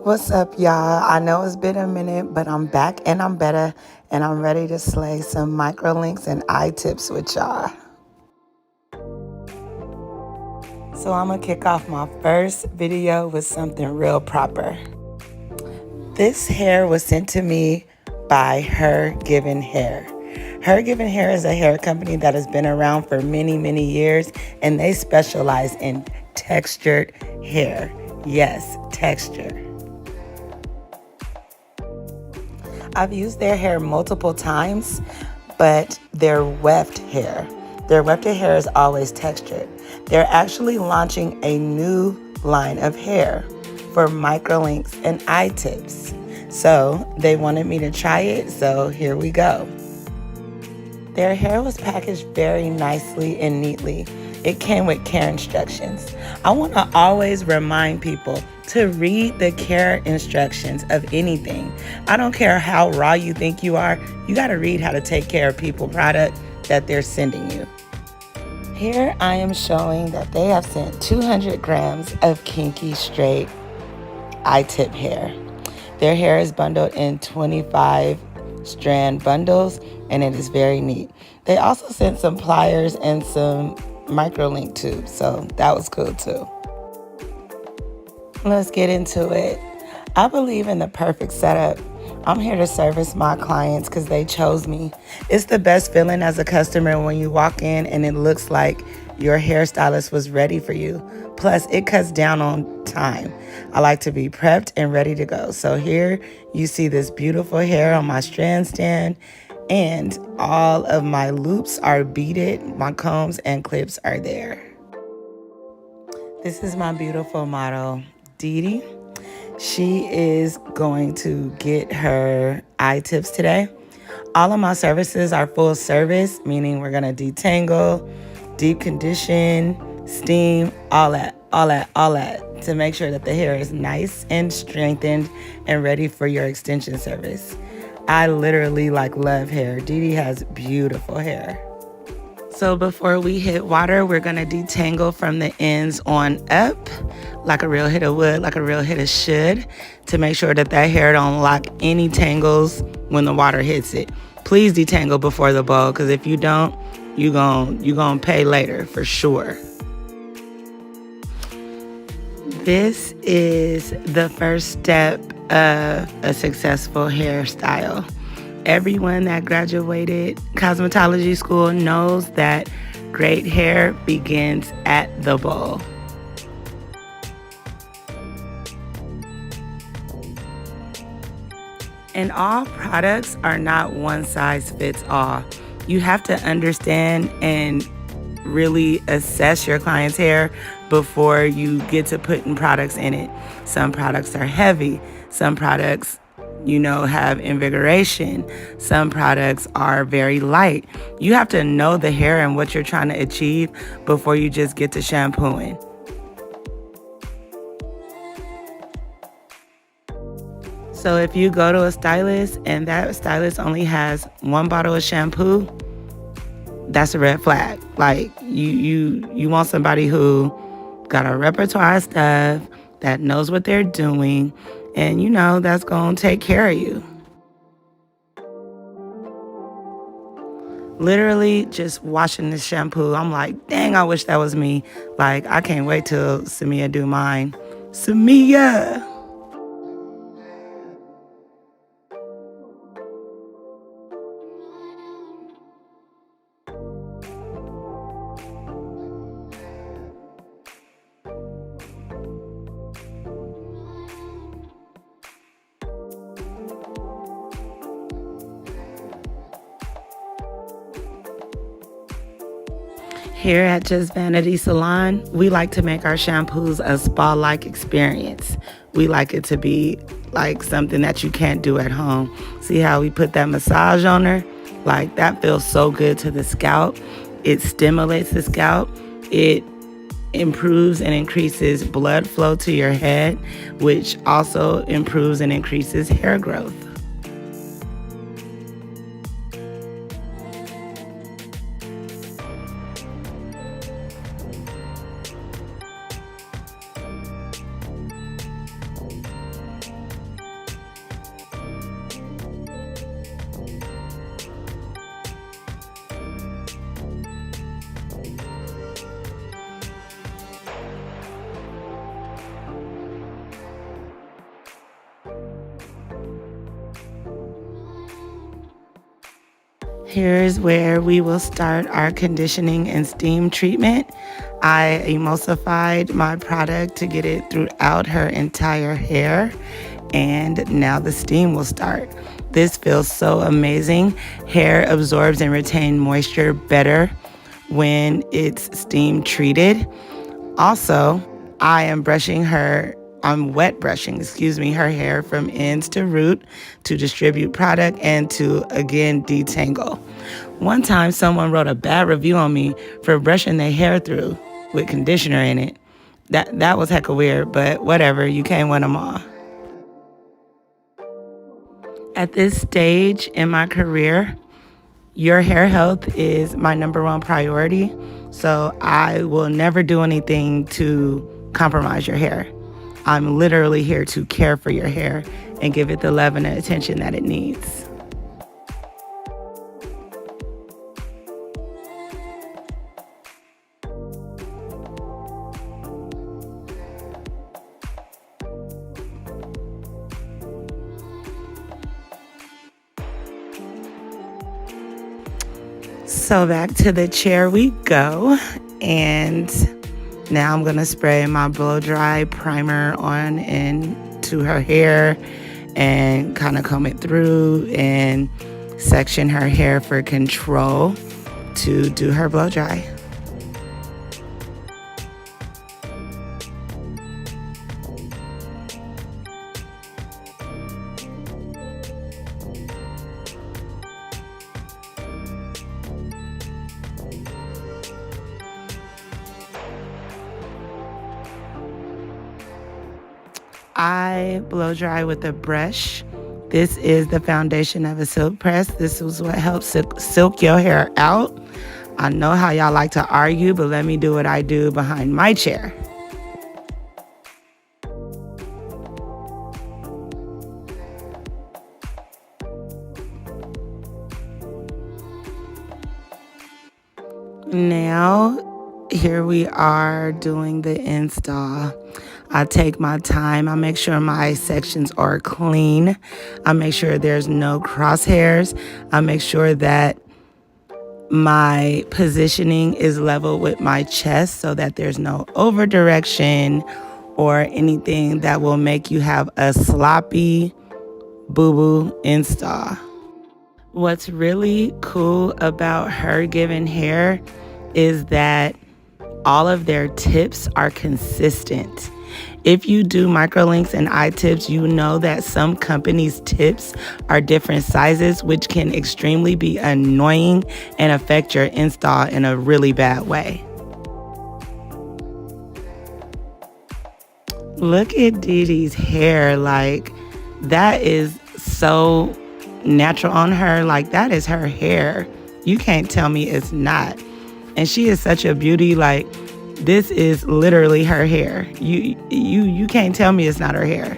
What's up, y'all? I know it's been a minute, but I'm back and I'm better, and I'm ready to slay some microlinks and eye tips with y'all. So I'm gonna kick off my first video with something real proper. This hair was sent to me by Her Given Hair. Her Given Hair is a hair company that has been around for many, many years, and they specialize in textured hair. Yes, texture. I've used their hair multiple times, but their weft hair. Their wefted hair is always textured. They're actually launching a new line of hair for microlinks and eye tips. So they wanted me to try it, so here we go. Their hair was packaged very nicely and neatly. It came with care instructions. I want to always remind people to read the care instructions of anything. I don't care how raw you think you are, you got to read how to take care of people product that they're sending you. Here I am showing that they have sent 200 grams of kinky straight eye tip hair. Their hair is bundled in 25 strand bundles, and it is very neat. They also sent some pliers and some microlink tubes, so that was cool too. Let's get into it. I believe in the perfect setup. I'm here to service my clients because they chose me. It's the best feeling as a customer when you walk in and it looks like your hairstylist was ready for you. Plus, it cuts down on time. I like to be prepped and ready to go. So here you see this beautiful hair on my strand stand, and all of my loops are beaded. My combs and clips are there. This is my beautiful model, Dee Dee. She is going to get her eye tips today. All of my services are full service, meaning we're going to detangle, deep condition, steam, all that, to make sure that the hair is nice and strengthened and ready for your extension service. I literally love hair. Dee Dee has beautiful hair. So before we hit water, we're gonna detangle from the ends on up, like a real hit of wood, like a real hit of should, to make sure that hair don't lock any tangles when the water hits it. Please detangle before the bowl, because if you don't, you gon' pay later for sure. This is the first step of a successful hairstyle. Everyone that graduated cosmetology school knows that great hair begins at the bowl. And all products are not one size fits all. You have to understand and really assess your client's hair before you get to putting products in it. Some products are heavy. Some products have invigoration. Some products are very light. You have to know the hair and what you're trying to achieve before you just get to shampooing. So if you go to a stylist and that stylist only has one bottle of shampoo, that's a red flag. You want somebody who got a repertoire of stuff, that knows what they're doing, and that's gonna take care of you. Literally just washing the shampoo, I'm like, dang, I wish that was me. I can't wait till Samia do mine. Samia! Here at Just Vanity Salon, we like to make our shampoos a spa-like experience. We like it to be like something that you can't do at home. See how we put that massage on her? That feels so good to the scalp. It stimulates the scalp. It improves and increases blood flow to your head, which also improves and increases hair growth. Here's where we will start our conditioning and steam treatment. I emulsified my product to get it throughout her entire hair, and now the steam will start. This feels so amazing. Hair absorbs and retains moisture better when it's steam treated. Also, I'm wet brushing, her hair from ends to root to distribute product and to, again, detangle. One time, someone wrote a bad review on me for brushing their hair through with conditioner in it. That was hecka weird, but whatever, you can't win them all. At this stage in my career, your hair health is my number one priority, so I will never do anything to compromise your hair. I'm literally here to care for your hair and give it the love and the attention that it needs. So back to the chair we go, and now I'm gonna spray my blow dry primer on into her hair and kind of comb it through and section her hair for control to do her blow dry. I blow dry with a brush. This is the foundation of a silk press. This is what helps silk your hair out. I know how y'all like to argue, but let me do what I do behind my chair. Now, here we are doing the install. I take my time. I make sure my sections are clean. I make sure there's no crosshairs. I make sure that my positioning is level with my chest so that there's no over direction or anything that will make you have a sloppy boo-boo install. What's really cool about her giving hair is that all of their tips are consistent. If you do microlinks and I-tips, you know that some companies' tips are different sizes, which can extremely be annoying and affect your install in a really bad way. Look at Dee Dee's hair. Like, that is so natural on her. Like, that is her hair. You can't tell me it's not. And she is such a beauty. Like, this is literally her hair. You can't tell me it's not her hair.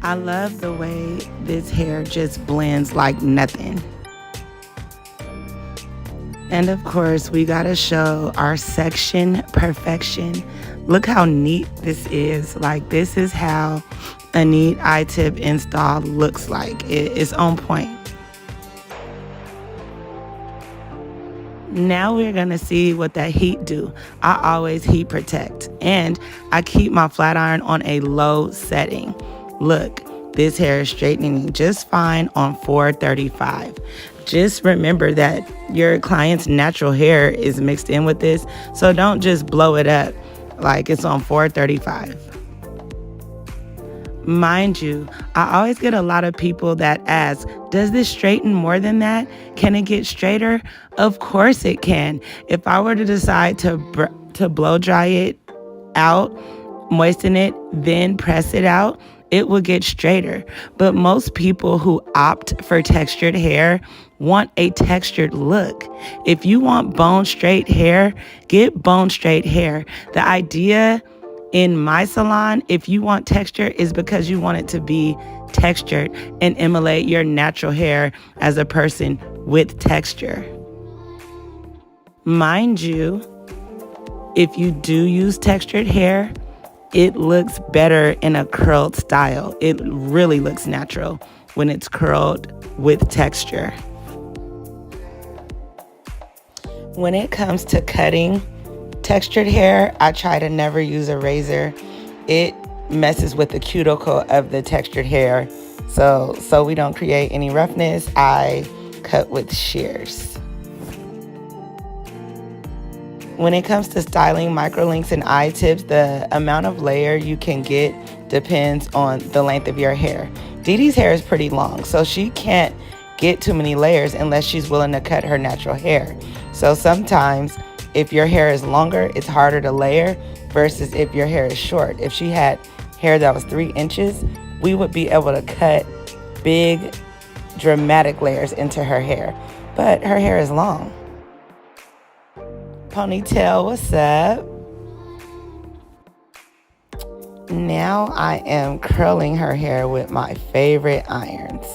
I love the way this hair just blends like nothing. And of course, we gotta show our section perfection. Look how neat this is. Like, this is how a neat I-tip install looks like. It's on point. Now we're gonna see what that heat do. I always heat protect, and I keep my flat iron on a low setting. Look, this hair is straightening just fine on 435. Just remember that your client's natural hair is mixed in with this, so don't just blow it up like it's on 435. Mind you, I always get a lot of people that ask, does this straighten more than that? Can it get straighter? Of course it can. If I were to decide to blow dry it out, moisten it, then press it out, it will get straighter. But most people who opt for textured hair want a textured look. If you want bone straight hair, get bone straight hair. The idea in my salon, if you want texture, is because you want it to be textured and emulate your natural hair as a person with texture. Mind you, if you do use textured hair, It looks better in a curled style. It really looks natural when it's curled with texture. When it comes to cutting textured hair, I try to never use a razor. It messes with the cuticle of the textured hair. So we don't create any roughness, I cut with shears. When it comes to styling microlinks and I-tips, the amount of layer you can get depends on the length of your hair. Dee Dee's hair is pretty long, so she can't get too many layers unless she's willing to cut her natural hair. So sometimes if your hair is longer, it's harder to layer versus if your hair is short. If she had hair that was 3 inches, we would be able to cut big, dramatic layers into her hair. But her hair is long. Ponytail, what's up? Now I am curling her hair with my favorite irons.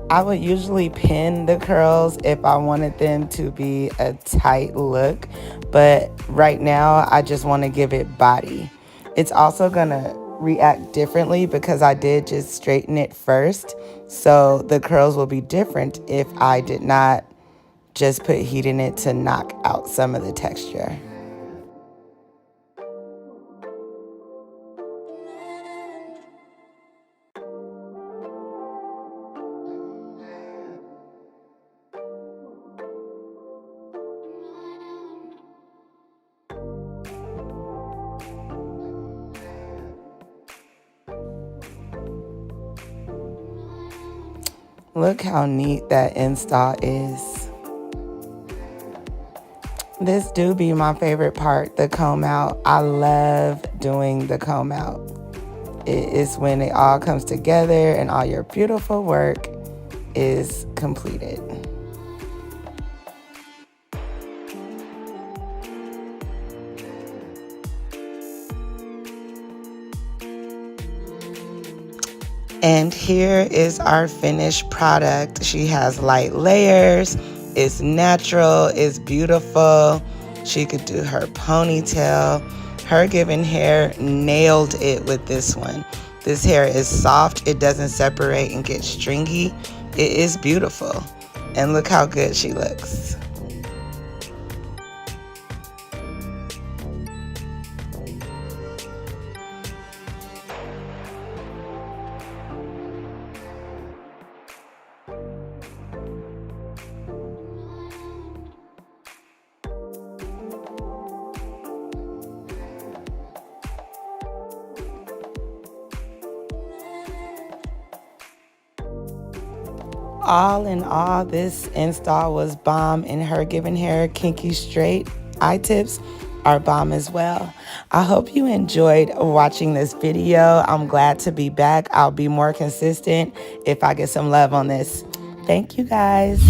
I would usually pin the curls if I wanted them to be a tight look, but right now I just want to give it body. It's also gonna react differently because I did just straighten it first, so the curls will be different if I did not just put heat in it to knock out some of the texture. Look how neat that install is. This do be my favorite part, the comb out. I love doing the comb out. It is when it all comes together and all your beautiful work is completed. And here is our finished product. She has light layers, it's natural, it's beautiful. She could do her ponytail. Her Given Hair nailed it with this one. This hair is soft, it doesn't separate and get stringy. It is beautiful. And look how good she looks. All in all, this install was bomb, and Her Given Hair Kinky Straight I-tips are bomb as well. I hope you enjoyed watching this video. I'm glad to be back. I'll be more consistent if I get some love on this. Thank you guys.